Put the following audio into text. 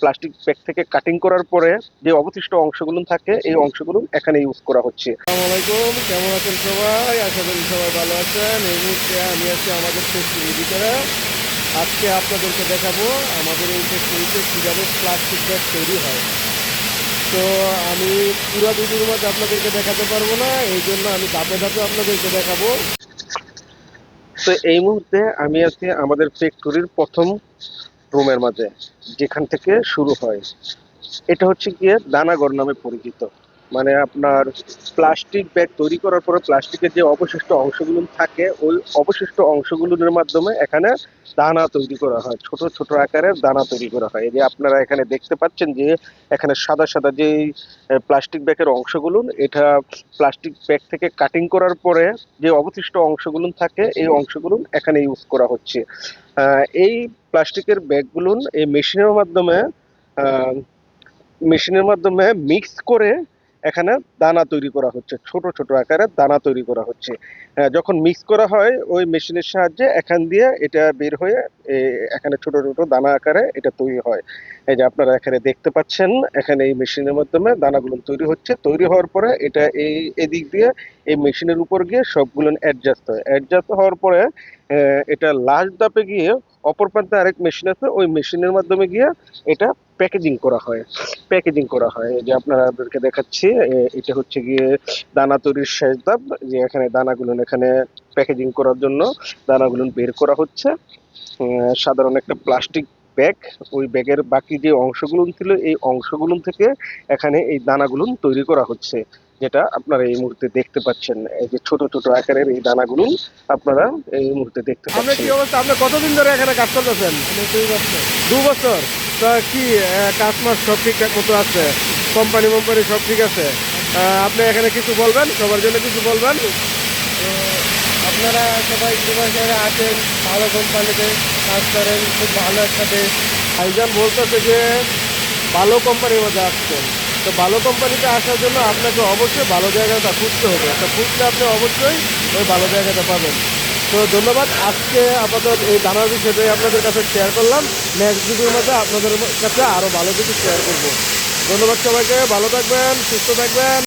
Plastic bag থেকে cutting করার পরে যে অবশিষ্ট অংশগুলো থাকে এই অংশগুলো এখানে ইউজ করা হচ্ছে। আসসালামু আলাইকুম, কেমন আছেন সবাই? আশা করি সবাই ভালো আছেন। এই মুহূর্তে আমি আছি আমাদের ফ্যাক্টরির ভিতরে। আজকে আপনাদেরকে দেখাবো আমাদের এই ফ্যাক্টরিতে কীভাবে প্লাস্টিক ব্যাগ তৈরি হয়। তো আমি পুরো ভিডিওর মধ্যে আপনাদেরকে দেখাতে পারবো না, এই জন্য আমি ধাপে ধাপে আপনাদেরকে দেখাবো। তো এই মুহূর্তে আমি আছি আমাদের ফ্যাক্টরির প্রথম রুমের মাঝে, যেখান থেকে শুরু হয়। এটা হচ্ছে গিয়ে দানাঘর নামে পরিচিত। মানে আপনার প্লাস্টিক ব্যাগ তৈরি করার পরে প্লাস্টিকের যে অবশিষ্ট অংশগুলো থাকে ওই অবশিষ্ট অংশগুলোর মাধ্যমে এখানে দানা তৈরি করা হয়, ছোট ছোট আকারের দানা তৈরি করা হয়। এই যে আপনারা এখানে দেখতে পাচ্ছেন যে এখানে সাদা সাদা যে প্লাস্টিক ব্যাগের অংশগুলো, এটা প্লাস্টিক ব্যাগ থেকে কাটিং করার পরে যে অবশিষ্ট অংশগুলো থাকে এই অংশগুলো এখানে ইউজ করা হচ্ছে। এই প্লাস্টিকের ব্যাগগুলো এই মেশিনের মাধ্যমে মিক্স করে এখানে দানা তৈরি করা হচ্ছে, ছোট ছোট আকারে দানা তৈরি করা হচ্ছে। যখন মিক্স করা হয় ওই মেশিনের সাহায্যে এখান দিয়ে এটা বের হয়ে এখানে ছোট ছোট দানা আকারে এটা তৈরি হয়। এই যে আপনারা এখানে দেখতে পাচ্ছেন, এখানে এই মেশিনের মাধ্যমে দানাগুলো তৈরি হচ্ছে। তৈরি হওয়ার পরে এটা এদিক দিয়ে এই মেশিনের উপর গিয়ে সবগুলো অ্যাডজাস্ট হয়। অ্যাডজাস্ট হওয়ার পরে এটা লাস্ট ধাপে গিয়ে অপর প্রান্তে আরেক মেশিন আছে, ওই মেশিনের মাধ্যমে গিয়ে এটা প্যাকেজিং করা হয়। এই যে আপনাদেরকে দেখাচ্ছি, এটা হচ্ছে গিয়ে দানা তৈরির শেষ ধাপ। যে এখানে দানাগুলো এখানে প্যাকেজিং করার জন্য দানাগুলো বের করা হচ্ছে। সাধারণ একটা প্লাস্টিক ব্যাগ, ওই ব্যাগের বাকি যে অংশগুলো ছিল এই অংশগুলো থেকে এখানে এই দানাগুলো তৈরি করা হচ্ছে, যেটা আপনারা এই মুহূর্তে দেখতে পাচ্ছেন। এই যে ছোট ছোট আকারের এই দানাগুলো আপনারা এই মুহূর্তে দেখতে আপনার কি পাচ্ছেন। অবস্থা? আপনি কতদিন ধরে এখানে কাজ করতেছেন? 2 বছর। 2 বছর? তা কি কাজ মাস সব ঠিকঠাক মতো আছে? কোম্পানি সব ঠিক আছে? আপনি এখানে কিছু বলবেন, সবার জন্য কিছু বলবেন? তো আপনারা সবাই সুপারশহরে আসেন, ভালো কোম্পানিতে কাজ করেন, খুব ভালো একটা দেশ। ভাইজান বলতেছে যে ভালো কোম্পানির মধ্যে আসছেন। তো ভালো কোম্পানিতে আসার জন্য আপনাকে অবশ্যই ভালো জায়গাটা খুঁজতে হবে। একটা খুঁজলে আপনি অবশ্যই ওই ভালো জায়গাটা পাবেন। তো ধন্যবাদ। আজকে আপাতত এই দানার বিষয়টাই আপনাদের কাছে শেয়ার করলাম। নেক্সট ভিডিওর মধ্যে আপনাদের কাছে আরও ভালো কিছু শেয়ার করব। ধন্যবাদ সবাইকে, ভালো থাকবেন, সুস্থ থাকবেন।